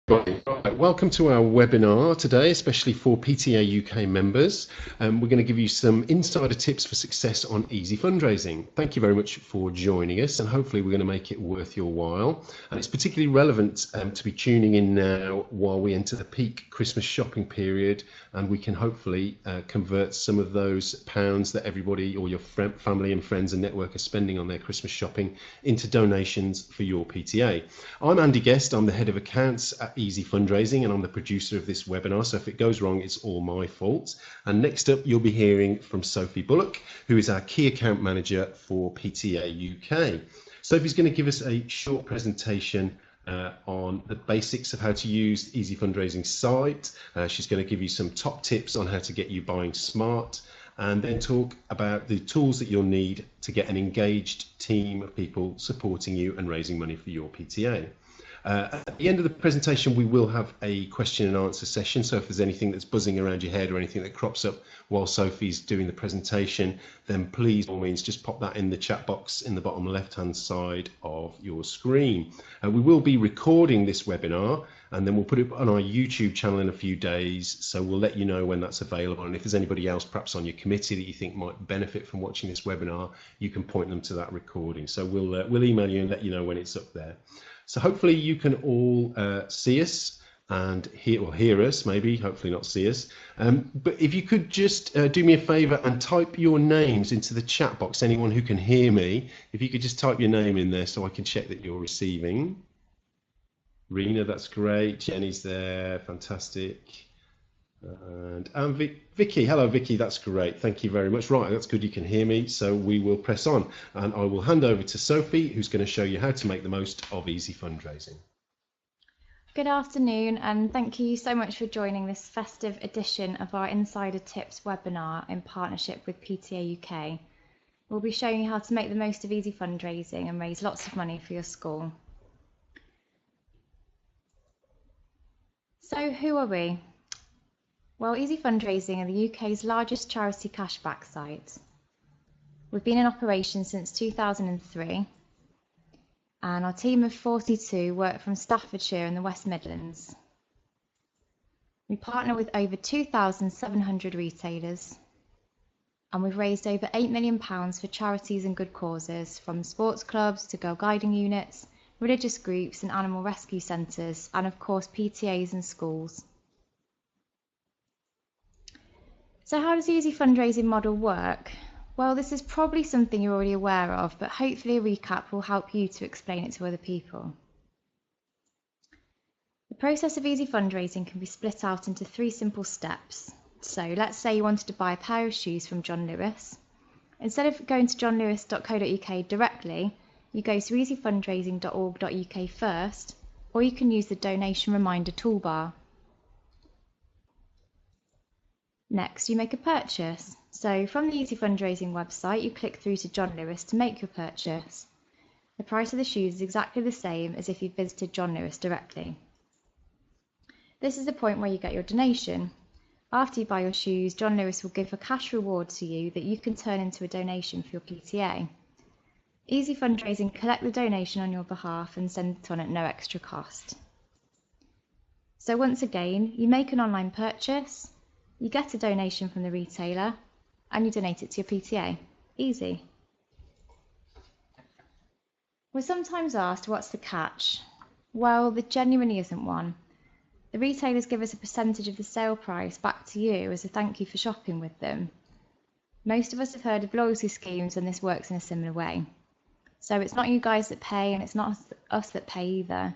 Right. Welcome to our webinar today, especially for PTA UK members. We're going to give you some insider tips for success on easy fundraising. Thank you very much for joining us, and hopefully we're going to make it worth your while. And it's particularly relevant to be tuning in now while we enter the peak Christmas shopping period, and we can hopefully convert some of those pounds that everybody or your family and friends and network are spending on their Christmas shopping into donations for your PTA. I'm Andy Guest. I'm the head of accounts at Easy Fundraising, and I'm the producer of this webinar, so if it goes wrong, it's all my fault. And next up, you'll be hearing from Sophie Bullock, who is our key account manager for PTA UK. Sophie's going to give us a short presentation on the basics of how to use Easy Fundraising site. She's going to give you some top tips on how to get you buying smart, and then talk about the tools that you'll need to get an engaged team of people supporting you and raising money for your PTA. At the end of the presentation, we will have a question and answer session. So if there's anything that's buzzing around your head or anything that crops up while Sophie's doing the presentation, then please, by all means, just pop that in the chat box in the bottom left-hand side of your screen. We will be recording this webinar, and then we'll put it on our YouTube channel in a few days. So we'll let you know when that's available. And if there's anybody else perhaps on your committee that you think might benefit from watching this webinar, you can point them to that recording. So we'll email you and let you know when it's up there. So hopefully you can all see us and hear us, maybe, hopefully not see us. But if you could just do me a favor and type your names into the chat box, anyone who can hear me, if you could just type your name in there so I can check that you're receiving. Rena, that's great. Jenny's there, fantastic. And Vicky, hello Vicky, that's great, thank you very much. Right, that's good, you can hear me, so we will press on, and I will hand over to Sophie, who's going to show you how to make the most of easy fundraising. Good afternoon, and thank you so much for joining this festive edition of our Insider Tips webinar in partnership with PTA UK. We'll be showing you how to make the most of easy fundraising and raise lots of money for your school. So who are we? Well, Easy Fundraising are the UK's largest charity cashback site. We've been in operation since 2003, and our team of 42 work from Staffordshire and the West Midlands. We partner with over 2,700 retailers, and we've raised over £8 million for charities and good causes, from sports clubs to girl guiding units, religious groups and animal rescue centres, and of course PTAs and schools. So how does the Easy Fundraising model work? Well, this is probably something you're already aware of, but hopefully a recap will help you to explain it to other people. The process of Easy Fundraising can be split out into 3 simple steps. So let's say you wanted to buy a pair of shoes from John Lewis. Instead of going to johnlewis.co.uk directly, you go to easyfundraising.org.uk first, or you can use the donation reminder toolbar. Next, you make a purchase. So from the Easy Fundraising website, you click through to John Lewis to make your purchase. The price of the shoes is exactly the same as if you visited John Lewis directly. This is the point where you get your donation. After you buy your shoes, John Lewis will give a cash reward to you that you can turn into a donation for your PTA. Easy Fundraising collect the donation on your behalf and send it on at no extra cost. So once again, you make an online purchase, you get a donation from the retailer, and you donate it to your PTA. Easy. We're sometimes asked, what's the catch? Well, there genuinely isn't one. The retailers give us a percentage of the sale price back to you as a thank you for shopping with them. Most of us have heard of loyalty schemes, and this works in a similar way. So it's not you guys that pay, and it's not us that pay either.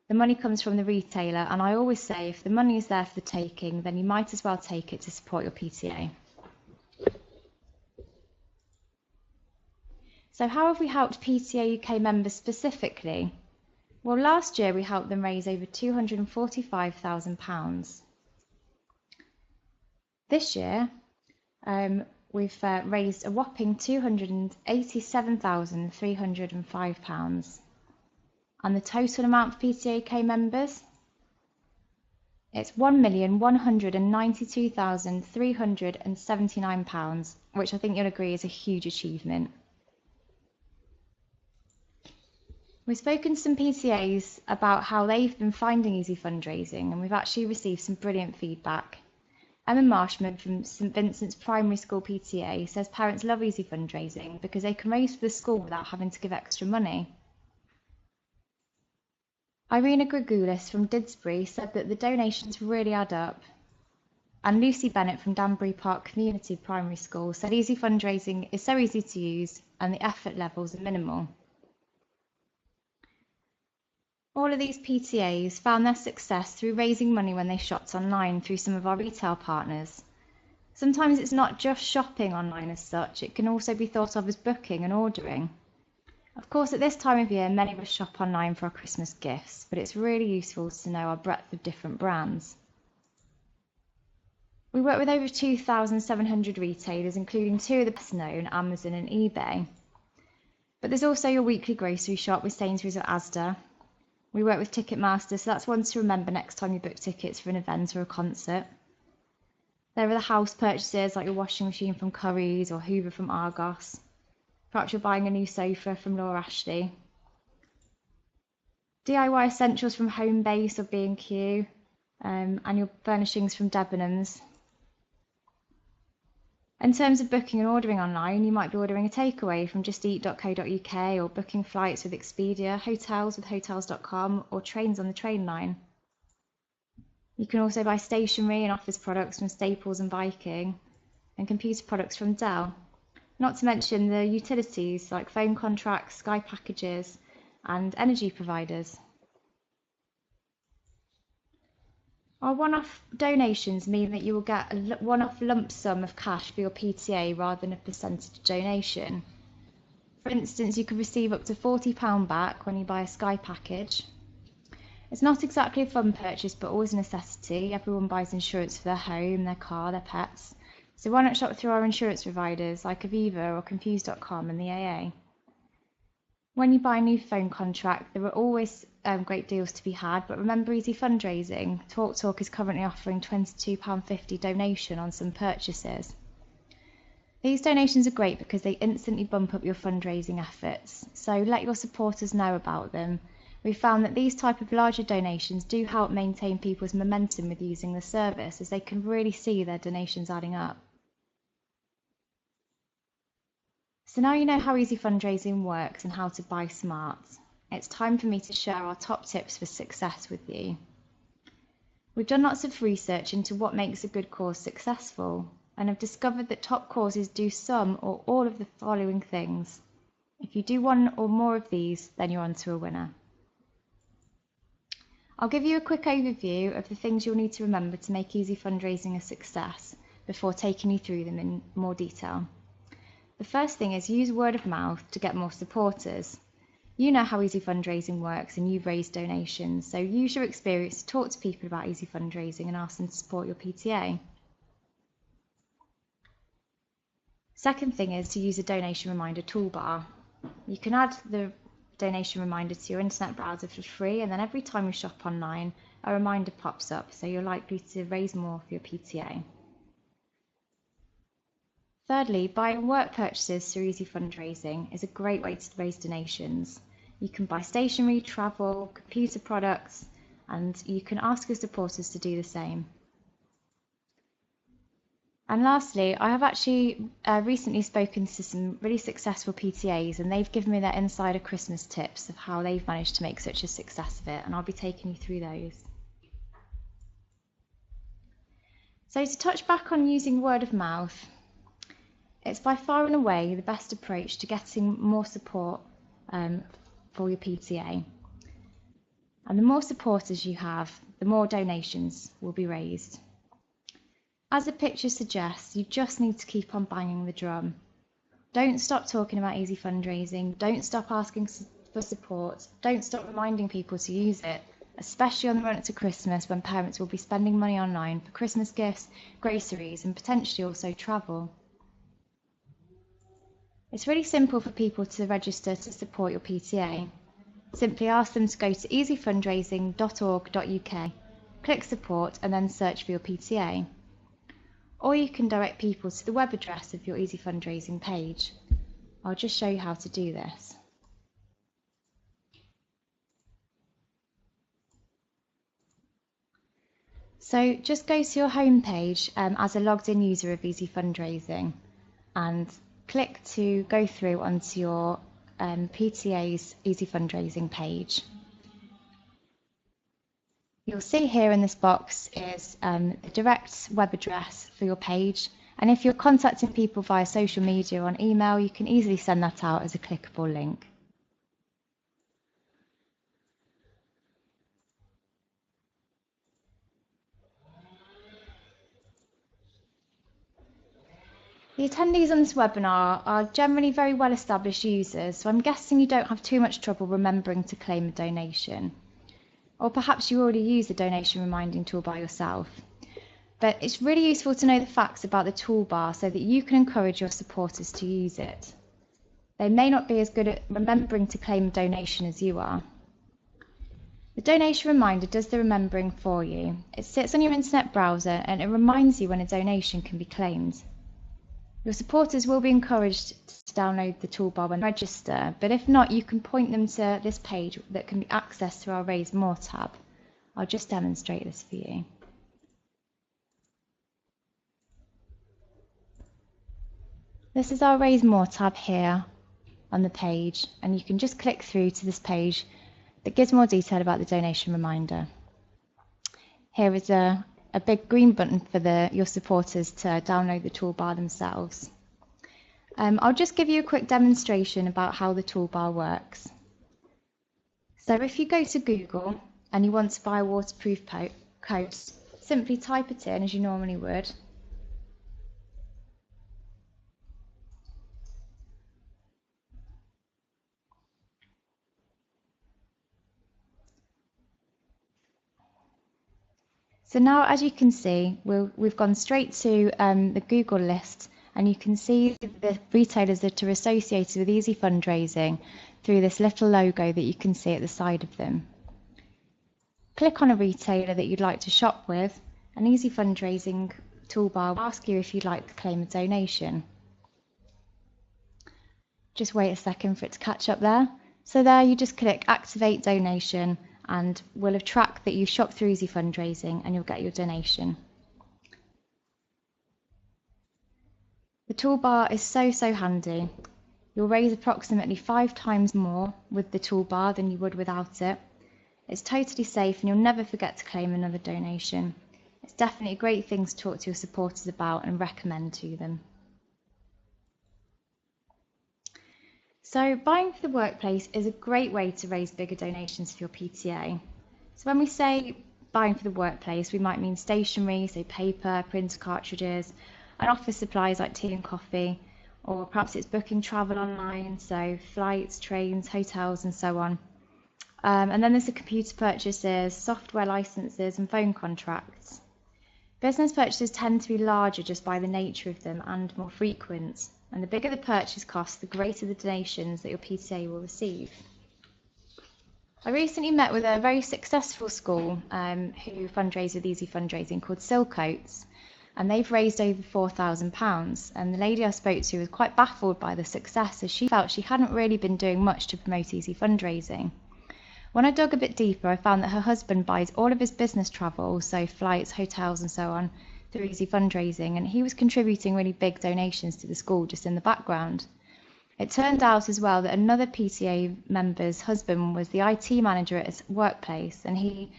The money comes from the retailer, and I always say if the money is there for the taking, then you might as well take it to support your PTA. So how have we helped PTA UK members specifically? Well, last year we helped them raise over £245,000. This year we've raised a whopping £287,305. And the total amount for PTA UK members? It's £1,192,379, which I think you'll agree is a huge achievement. We've spoken to some PTAs about how they've been finding Easy Fundraising, and we've actually received some brilliant feedback. Emma Marshman from St Vincent's Primary School PTA says parents love Easy Fundraising because they can raise for the school without having to give extra money. Irina Gregoulis from Didsbury said that the donations really add up. And Lucy Bennett from Danbury Park Community Primary School said Easy Fundraising is so easy to use and the effort levels are minimal. All of these PTAs found their success through raising money when they shopped online through some of our retail partners. Sometimes it's not just shopping online as such, it can also be thought of as booking and ordering. Of course, at this time of year, many of us shop online for our Christmas gifts, but it's really useful to know our breadth of different brands. We work with over 2,700 retailers, including two of the best known, Amazon and eBay. But there's also your weekly grocery shop with Sainsbury's or Asda. We work with Ticketmaster, so that's one to remember next time you book tickets for an event or a concert. There are the house purchases like your washing machine from Currys or Hoover from Argos. Perhaps you're buying a new sofa from Laura Ashley. DIY essentials from Homebase or B&Q, and your furnishings from Debenhams. In terms of booking and ordering online, you might be ordering a takeaway from justeat.co.uk or booking flights with Expedia, hotels with hotels.com or trains on the train line. You can also buy stationery and office products from Staples and Viking and computer products from Dell. Not to mention the utilities like phone contracts, Sky packages and energy providers. Our one-off donations mean that you will get a one-off lump sum of cash for your PTA rather than a percentage donation. For instance, you could receive up to £40 back when you buy a Sky package. It's not exactly a fun purchase, but always a necessity. Everyone buys insurance for their home, their car, their pets. So why not shop through our insurance providers like Aviva or Confused.com and the AA? When you buy a new phone contract, there are always great deals to be had, but remember Easy Fundraising. TalkTalk is currently offering £22.50 donation on some purchases. These donations are great because they instantly bump up your fundraising efforts, so let your supporters know about them. We've found that these type of larger donations do help maintain people's momentum with using the service, as they can really see their donations adding up. So now you know how Easy Fundraising works and how to buy smart. It's time for me to share our top tips for success with you. We've done lots of research into what makes a good cause successful and have discovered that top causes do some or all of the following things. If you do one or more of these, then you're on to a winner. I'll give you a quick overview of the things you'll need to remember to make Easy Fundraising a success before taking you through them in more detail. The first thing is use word of mouth to get more supporters. You know how Easy Fundraising works and you've raised donations, so use your experience to talk to people about Easy Fundraising and ask them to support your PTA. Second thing is to use a donation reminder toolbar. You can add the donation reminder to your internet browser for free, and then every time you shop online, a reminder pops up, so you're likely to raise more for your PTA. Thirdly, buying work purchases through Easy Fundraising is a great way to raise donations. You can buy stationery, travel, computer products, and you can ask your supporters to do the same. And lastly, I have actually recently spoken to some really successful PTAs, and they've given me their insider Christmas tips of how they've managed to make such a success of it, and I'll be taking you through those. So to touch back on using word of mouth, it's by far and away the best approach to getting more support for your PTA. And the more supporters you have, the more donations will be raised. As the picture suggests, you just need to keep on banging the drum. Don't stop talking about Easy Fundraising, don't stop asking for support, don't stop reminding people to use it, especially on the run up to Christmas when parents will be spending money online for Christmas gifts, groceries and potentially also travel. It's really simple for people to register to support your PTA. Simply ask them to go to easyfundraising.org.uk, click support and then search for your PTA. Or you can direct people to the web address of your Easy Fundraising page. I'll just show you how to do this. So just go to your homepage as a logged in user of Easy Fundraising and click to go through onto your PTA's Easy Fundraising page. You'll see here in this box is the direct web address for your page, and if you're contacting people via social media or on email, you can easily send that out as a clickable link. The attendees on this webinar are generally very well established users, so I'm guessing you don't have too much trouble remembering to claim a donation. Or perhaps you already use the donation reminding toolbar yourself. But it's really useful to know the facts about the toolbar so that you can encourage your supporters to use it. They may not be as good at remembering to claim a donation as you are. The donation reminder does the remembering for you. It sits on your internet browser and it reminds you when a donation can be claimed. Your supporters will be encouraged to download the toolbar when register, but if not, you can point them to this page that can be accessed through our Raise More tab. I'll just demonstrate this for you. This is our Raise More tab here on the page, and you can just click through to this page that gives more detail about the donation reminder. Here is a big green button for your supporters to download the toolbar themselves. I'll just give you a quick demonstration about how the toolbar works. So if you go to Google and you want to buy a waterproof coat, simply type it in as you normally would. So now, as you can see, we've gone straight to the Google list, and you can see the retailers that are associated with Easy Fundraising through this little logo that you can see at the side of them. Click on a retailer that you'd like to shop with, and Easy Fundraising toolbar will ask you if you'd like to claim a donation. Just wait a second for it to catch up there. So there you just click Activate Donation, and we'll have tracked that you shop through Easy Fundraising and you'll get your donation. The toolbar is so handy. You'll raise approximately 5 times more with the toolbar than you would without it. It's totally safe and you'll never forget to claim another donation. It's definitely a great thing to talk to your supporters about and recommend to them. So buying for the workplace is a great way to raise bigger donations for your PTA. So when we say buying for the workplace, we might mean stationery, so paper, printer cartridges, and office supplies like tea and coffee, or perhaps it's booking travel online, so flights, trains, hotels, and so on. And then there's the computer purchases, software licenses, and phone contracts. Business purchases tend to be larger just by the nature of them and more frequent. And the bigger the purchase cost, the greater the donations that your PTA will receive. I recently met with a very successful school who fundraise with Easy Fundraising called Silcoats, and they've raised over £4,000. And the lady I spoke to was quite baffled by the success, as she felt she hadn't really been doing much to promote Easy Fundraising. When I dug a bit deeper, I found that her husband buys all of his business travel, so flights, hotels, and so on, through Easy Fundraising, and he was contributing really big donations to the school just in the background. It turned out as well that another PTA member's husband was the IT manager at his workplace, and he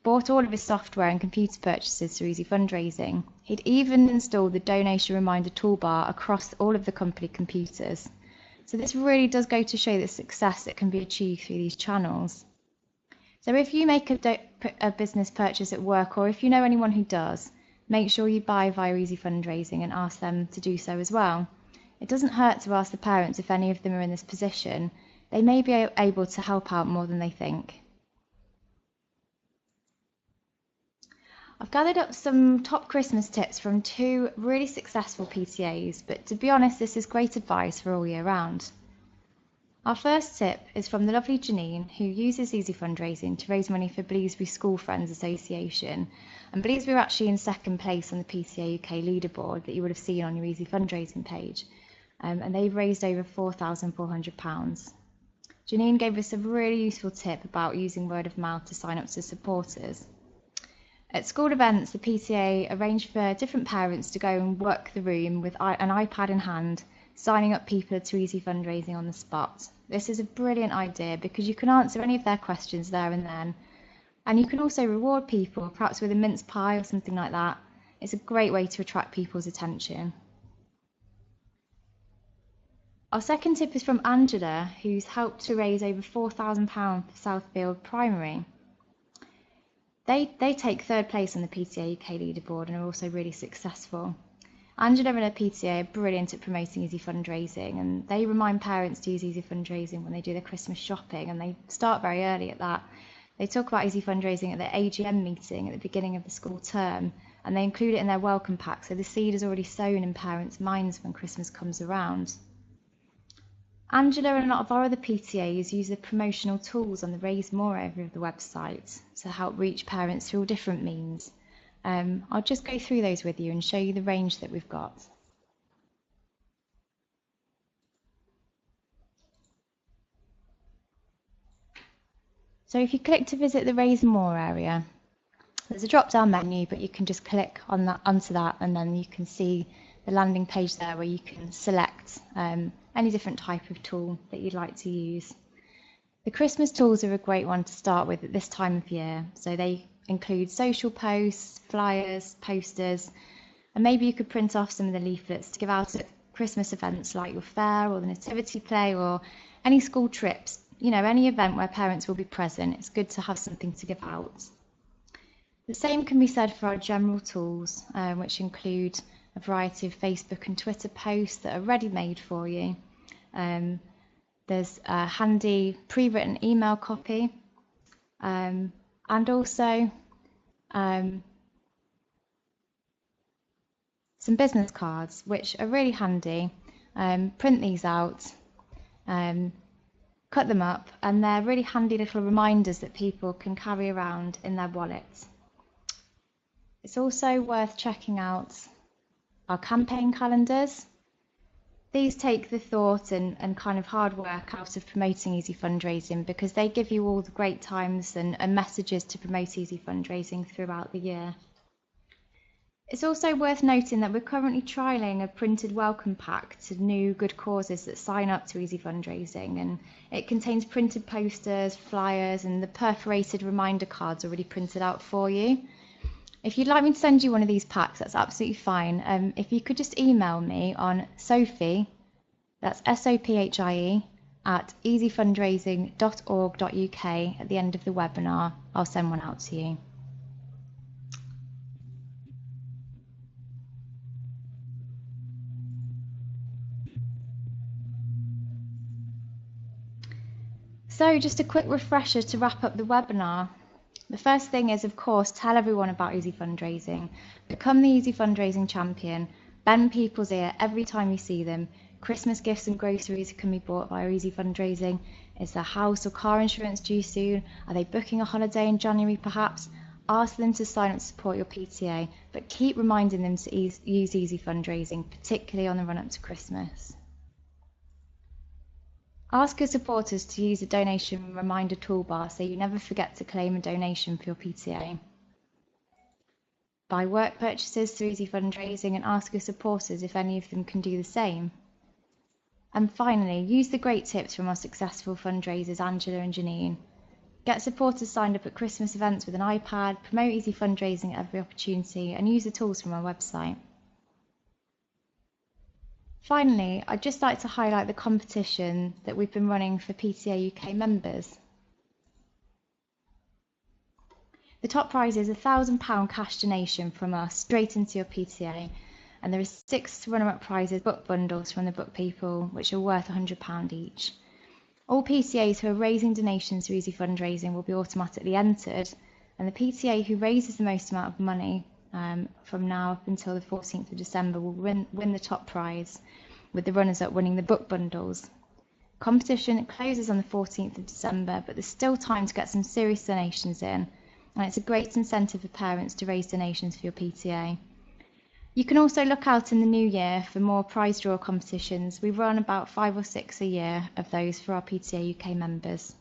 bought all of his software and computer purchases through Easy Fundraising. He'd even installed the donation reminder toolbar across all of the company computers. So this really does go to show the success that can be achieved through these channels. So if you make a business purchase at work, or if you know anyone who does, make sure you buy via Easy Fundraising and ask them to do so as well. It doesn't hurt to ask the parents if any of them are in this position. They may be able to help out more than they think. I've gathered up some top Christmas tips from 2 really successful PTAs, but to be honest, this is great advice for all year round. Our first tip is from the lovely Janine, who uses Easy Fundraising to raise money for Bleasbury School Friends Association. And Bleasbury are actually in 2nd place on the PTA UK leaderboard that you would have seen on your Easy Fundraising page. And they've raised over £4,400. Janine gave us a really useful tip about using word of mouth to sign up to supporters. At school events, the PTA arranged for different parents to go and work the room with an iPad in hand, signing up people to Easy Fundraising on the spot. This is a brilliant idea because you can answer any of their questions there and then. And you can also reward people, perhaps with a mince pie or something like that. It's a great way to attract people's attention. Our second tip is from Angela, who's helped to raise over £4,000 for Southfield Primary. They take third place on the PTA UK leaderboard and are also really successful. Angela and her PTA are brilliant at promoting Easy Fundraising, and they remind parents to use Easy Fundraising when they do their Christmas shopping, and they start very early at that. They talk about Easy Fundraising at their AGM meeting at the beginning of the school term, and they include it in their welcome pack, so the seed is already sown in parents' minds when Christmas comes around. Angela and a lot of our other PTAs use the promotional tools on the Raise More area of the website to help reach parents through all different means. I'll just go through those with you and show you the range that we've got. So if you click to visit the Raise More area, there's a drop-down menu, but you can just click on onto that, and then you can see the landing page there where you can select any different type of tool that you'd like to use. The Christmas tools are a great one to start with at this time of year. So they include social posts, flyers, posters, and maybe you could print off some of the leaflets to give out at Christmas events like your fair or the nativity play or any school trips. You know, any event where parents will be present, it's good to have something to give out. The same can be said for our general tools, which include a variety of Facebook and Twitter posts that are ready-made for you. There's a handy pre-written email copy, and also some business cards, which are really handy. Print these out, cut them up, and they're really handy little reminders that people can carry around in their wallets. It's also worth checking out our campaign calendars. These take the thought and kind of hard work out of promoting Easy Fundraising because they give you all the great times and messages to promote Easy Fundraising throughout the year. It's also worth noting that we're currently trialling a printed welcome pack to new good causes that sign up to Easy Fundraising, and it contains printed posters, flyers, and the perforated reminder cards already printed out for you. If you'd like me to send you one of these packs, that's absolutely fine. If you could just email me on Sophie, that's SOPHIE, at easyfundraising.org.uk at the end of the webinar, I'll send one out to you. So just a quick refresher to wrap up the webinar. The first thing is, of course, tell everyone about Easy Fundraising. Become the Easy Fundraising champion. Bend people's ear every time you see them. Christmas gifts and groceries can be bought via Easy Fundraising. Is their house or car insurance due soon? Are they booking a holiday in January perhaps? Ask them to sign up to support your PTA, but keep reminding them to use Easy Fundraising, particularly on the run up to Christmas. Ask your supporters to use a donation reminder toolbar so you never forget to claim a donation for your PTA. Buy work purchases through Easy Fundraising and ask your supporters if any of them can do the same. And finally, use the great tips from our successful fundraisers Angela and Janine. Get supporters signed up at Christmas events with an iPad, promote Easy Fundraising at every opportunity, and use the tools from our website. Finally, I'd just like to highlight the competition that we've been running for PTA UK members. The top prize is a £1,000 cash donation from us straight into your PTA, and there are 6 runner-up prizes, book bundles from the Book People, which are worth £100 each. All PTAs who are raising donations through Easy Fundraising will be automatically entered, and the PTA who raises the most amount of money from now up until the 14th of December will win the top prize, with the runners-up winning the book bundles. Competition closes on the 14th of December, but there's still time to get some serious donations in, and it's a great incentive for parents to raise donations for your PTA. You can also look out in the new year for more prize draw competitions. We run about 5 or 6 a year of those for our PTA UK members.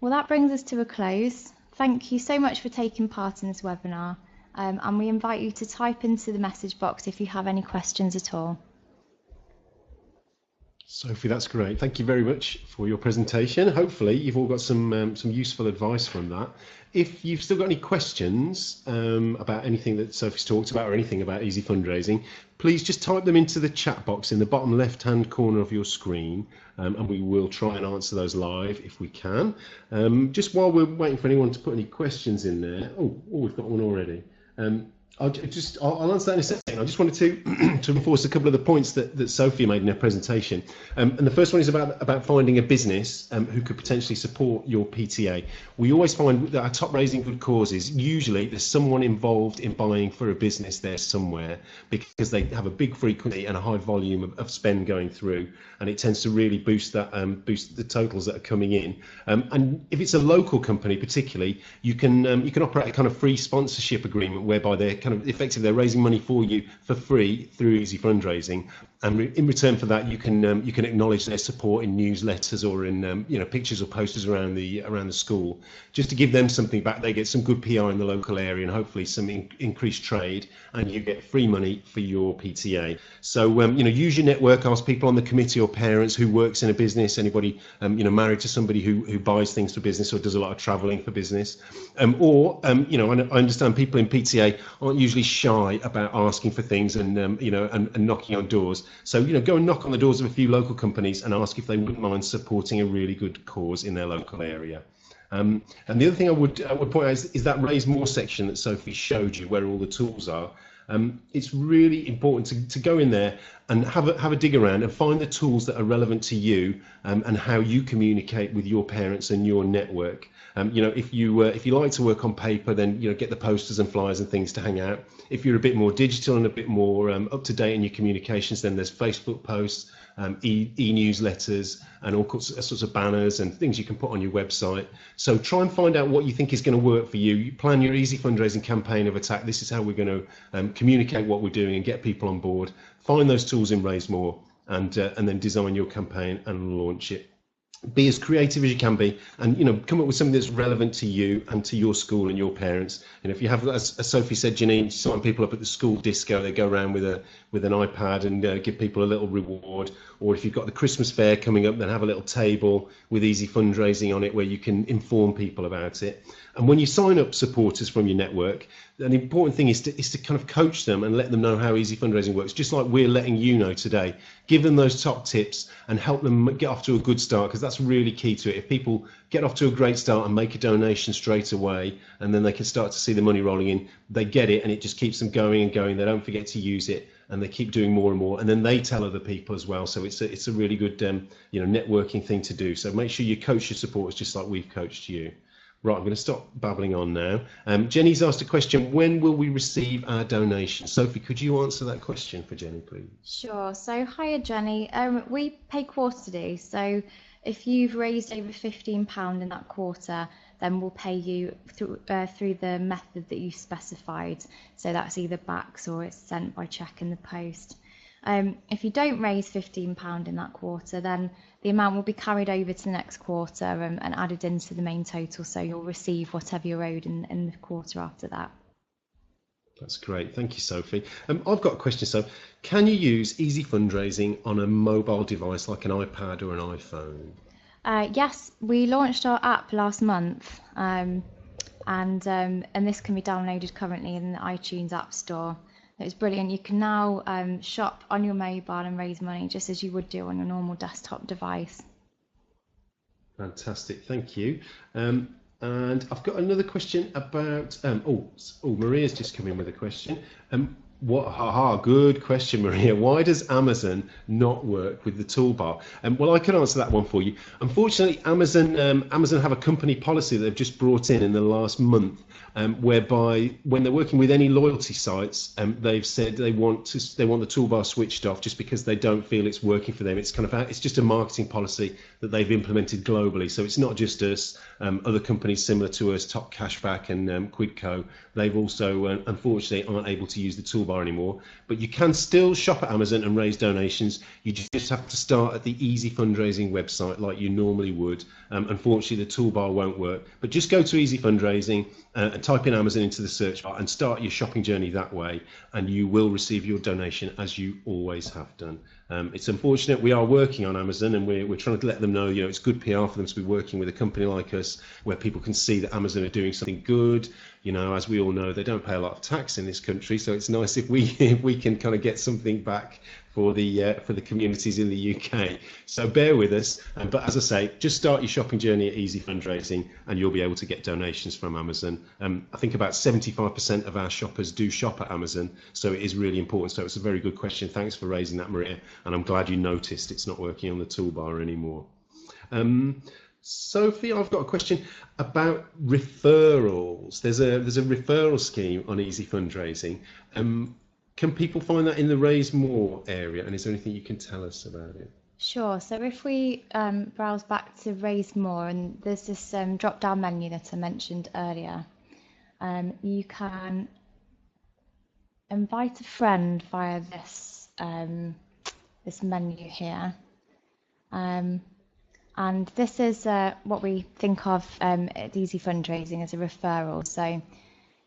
Well, that brings us to a close. Thank you so much for taking part in this webinar, and we invite you to type into the message box if you have any questions at all. Sophie, that's great. Thank you very much for your presentation. Hopefully you've all got some useful advice from that. If you've still got any questions about anything that Sophie's talked about or anything about Easy Fundraising, please just type them into the chat box in the bottom left-hand corner of your screen, and we will try and answer those live if we can. Just while we're waiting for anyone to put any questions in there, we've got one already. I'll answer that in a second. I just wanted to to reinforce a couple of the points that Sophie made in her presentation. And the first one is about finding a business who could potentially support your PTA. We always find that our top raising good causes, usually there's someone involved in buying for a business there somewhere, because they have a big frequency and a high volume of spend going through, and it tends to really boost the totals that are coming in. And if it's a local company particularly, you can operate a kind of free sponsorship agreement whereby they're kind of effectively they're raising money for you for free through Easy Fundraising, and in return for that you can acknowledge their support in newsletters or in pictures or posters around the school, just to give them something back. They get some good PR in the local area and hopefully some increased trade, and you get free money for your PTA. So use your network, ask people on the committee or parents who works in a business, anybody married to somebody who buys things for business or does a lot of traveling for business, I understand people in PTA aren't usually shy about asking for things and knocking on doors. So go and knock on the doors of a few local companies and ask if they wouldn't mind supporting a really good cause in their local area. And the other thing I would point out is that raise more section that Sophie showed you, where all the tools are. It's really important to go in there and have a dig around and find the tools that are relevant to you, and how you communicate with your parents and your network. If you like to work on paper, then get the posters and flyers and things to hang out. If you're a bit more digital and a bit more up to date in your communications, then there's Facebook posts, e-newsletters, and all sorts of banners and things you can put on your website. So try and find out what you think is going to work for you. You plan your Easy Fundraising campaign of attack. This is how we're going to communicate what we're doing and get people on board. Find those tools in Raise More, and then design your campaign and launch it. Be as creative as you can be, and come up with something that's relevant to you and to your school and your parents. If you have, as Sophie said, Janine, sign people up at the school disco, they go around with an iPad and give people a little reward. Or if you've got the Christmas fair coming up, then have a little table with Easy Fundraising on it where you can inform people about it. And when you sign up supporters from your network, an important thing is to kind of coach them and let them know how Easy Fundraising works, just like we're letting you know today. Give them those top tips and help them get off to a good start, because that's really key to it. If people get off to a great start and make a donation straight away, and then they can start to see the money rolling in, they get it and it just keeps them going and going. They don't forget to use it, and they keep doing more and more, and then they tell other people as well. So it's a really good networking thing to do. So make sure you coach your supporters just like we've coached you. Right, I'm going to stop babbling on now. Jenny's asked a question: when will we receive our donation? Sophie, could you answer that question for Jenny, please? Sure. So, hiya, Jenny. We pay quarterly. So, if you've raised over £15 in that quarter, then we'll pay you through the method that you specified. So that's either backs or it's sent by cheque in the post. If you don't raise £15 in that quarter, then the amount will be carried over to the next quarter and added into the main total. So you'll receive whatever you're owed in the quarter after that. That's great. Thank you, Sophie. I've got a question. So can you use Easy Fundraising on a mobile device like an iPad or an iPhone? Yes, we launched our app last month, and this can be downloaded currently in the iTunes App Store. It's brilliant. You can now shop on your mobile and raise money just as you would do on your normal desktop device. Fantastic, thank you. And I've got another question about, Maria's just come in with a question. Good question, Maria. Why does Amazon not work with the toolbar? Well, I can answer that one for you. Unfortunately, Amazon have a company policy that they've just brought in the last month, whereby when they're working with any loyalty sites, they've said they want the toolbar switched off just because they don't feel it's working for them. It's just a marketing policy that they've implemented globally. So it's not just us. Other companies similar to us, Top Cashback and Quidco, they've also unfortunately aren't able to use the toolbar toolbar anymore, but you can still shop at Amazon and raise donations. You just have to start at the Easy Fundraising website like you normally would. Unfortunately, the toolbar won't work, but just go to Easy Fundraising and type in Amazon into the search bar and start your shopping journey that way, and you will receive your donation as you always have done. It's unfortunate we are working on Amazon, and we're trying to let them know, it's good PR for them to be working with a company like us where people can see that Amazon are doing something good. As we all know, they don't pay a lot of tax in this country, so it's nice if we can kind of get something back for the communities in the UK. So bear with us, but as I say, just start your shopping journey at Easy Fundraising and you'll be able to get donations from Amazon. I think about 75% of our shoppers do shop at Amazon, so it is really important. So it's a very good question. Thanks for raising that, Maria, and I'm glad you noticed it's not working on the toolbar anymore. Sophie, I've got a question about referrals. There's a referral scheme on Easy Fundraising. Can people find that in the Raise More area, and is there anything you can tell us about it? Sure. So if we browse back to Raise More, and there's this drop-down menu that I mentioned earlier, you can invite a friend via this this menu here. And this is what we think of at Easy Fundraising as a referral. So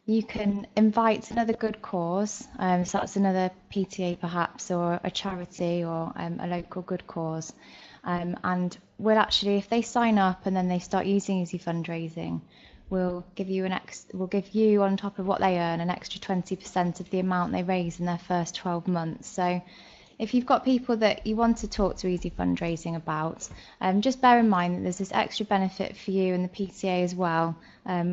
you can invite another good cause, so that's another PTA perhaps, or a charity, or a local good cause. And we'll actually, if they sign up and then they start using Easy Fundraising, we'll give you on top of what they earn an extra 20% of the amount they raise in their first 12 months. So if you've got people that you want to talk to Easy Fundraising about, just bear in mind that there's this extra benefit for you and the PTA as well,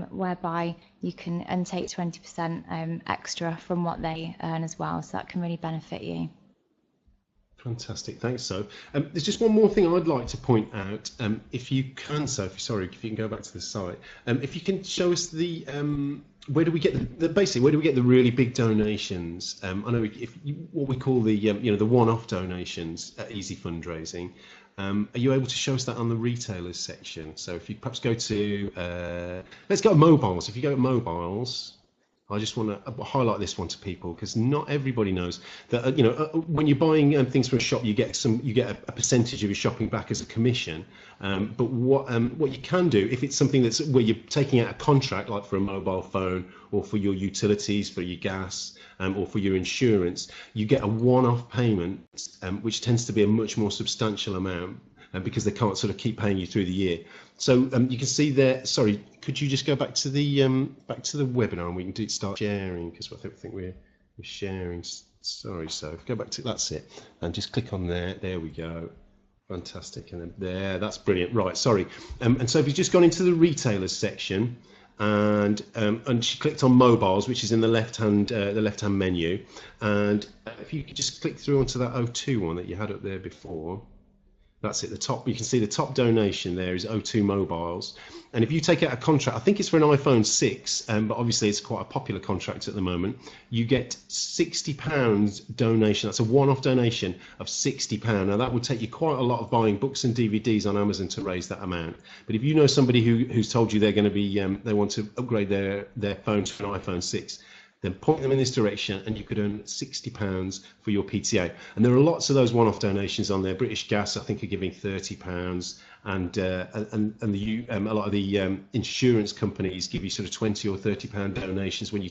whereby you can take 20% extra from what they earn as well. So that can really benefit you. Fantastic, thanks, Soph. There's just one more thing I'd like to point out. If you can, Sophie, sorry, if you can go back to the site, if you can show us the where do we get basically where do we get the really big donations? I know what we call the the one-off donations at Easy Fundraising. Are you able to show us that on the retailers section? So if you perhaps go to let's go to mobiles. If you go to mobiles, I just want to highlight this one to people because not everybody knows that when you're buying things from a shop, you get a percentage of your shopping back as a commission. But what you can do if it's something that's where you're taking out a contract, like for a mobile phone or for your utilities, for your gas, or for your insurance, you get a one-off payment, which tends to be a much more substantial amount. Because they can't sort of keep paying you through the year. So you can see there. Sorry, could you just go back to the webinar and we can start sharing because I think we're sharing. Sorry, so go back to that's it, and just click on there. There we go. Fantastic, and then there. That's brilliant. Right, sorry. And so if you've just gone into the retailers section, and she clicked on mobiles, which is in the left-hand menu, and if you could just click through onto that O2 one that you had up there before. That's it, the top, you can see the top donation there is O2 mobiles. And if you take out a contract, I think it's for an iPhone 6, but obviously it's quite a popular contract at the moment, you get £60 donation. That's a one-off donation of £60. Now that would take you quite a lot of buying books and DVDs on Amazon to raise that amount. But if you know somebody who's told you they're going to be, they want to upgrade their phone to an iPhone 6, then point them in this direction and you could earn £60 for your PTA. And there are lots of those one-off donations on there. British Gas, I think, are giving £30, and a lot of the insurance companies give you sort of £20 or £30 donations when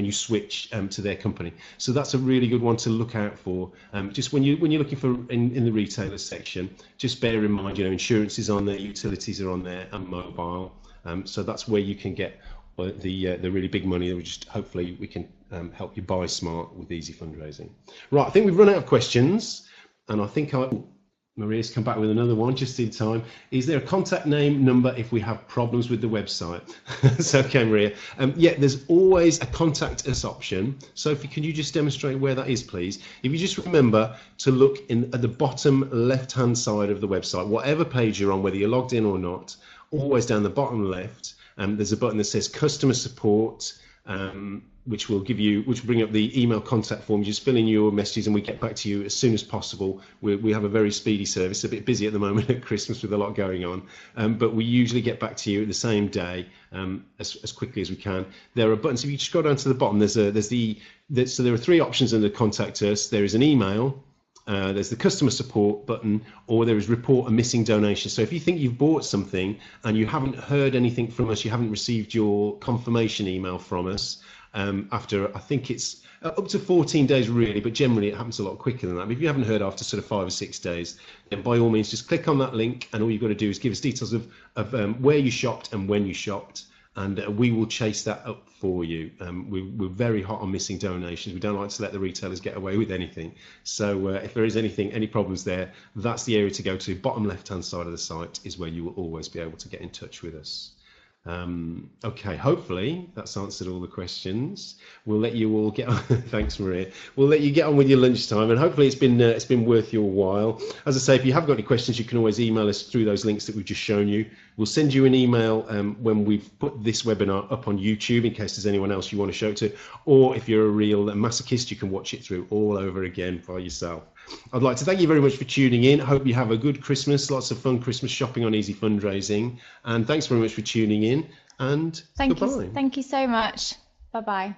you switch to their company. So that's a really good one to look out for. Just when you're looking for in the retailers section, just bear in mind, insurance is on there, utilities are on there, and mobile. So that's where you can get the really big money that hopefully we can help you buy smart with Easy Fundraising. Right, I think we've run out of questions, and I think Maria's come back with another one just in time. Is there a contact name number if we have problems with the website? So, okay, Maria. Yeah, there's always a contact us option. Sophie, can you just demonstrate where that is, please? If you just remember to look at the bottom left-hand side of the website, whatever page you're on, whether you're logged in or not, always down the bottom left, there's a button that says customer support, which will bring up the email contact form. You just fill in your messages and we get back to you as soon as possible. We have a very speedy service, a bit busy at the moment at Christmas with a lot going on, but we usually get back to you the same day, as quickly as we can. There are buttons. If you scroll down to the bottom, so there are 3 options under Contact Us. There is an email, there's the customer support button, or there is report a missing donation. So if you think you've bought something and you haven't heard anything from us, you haven't received your confirmation email from us, after, I think it's up to 14 days really, but generally it happens a lot quicker than that. But if you haven't heard after sort of 5 or 6 days, then by all means just click on that link, and all you've got to do is give us details of where you shopped and when you shopped, and we will chase that up for you. We're very hot on missing donations. We don't like to let the retailers get away with anything. So if there is any problems there, that's the area to go to. Bottom left hand side of the site is where you will always be able to get in touch with us. Okay, hopefully that's answered all the questions. We'll let you all get on. Thanks, Maria. We'll let you get on with your lunchtime, and hopefully it's been worth your while. As I say, if you have got any questions, you can always email us through those links that we've just shown you. We'll send you an email when we've put this webinar up on YouTube, in case there's anyone else you want to show it to, or if you're a real masochist, you can watch it through all over again by yourself. I'd like to thank you very much for tuning in. I hope you have a good Christmas, lots of fun Christmas shopping on Easy Fundraising, and thanks very much for tuning in, and goodbye. Thank you so much. Bye-bye.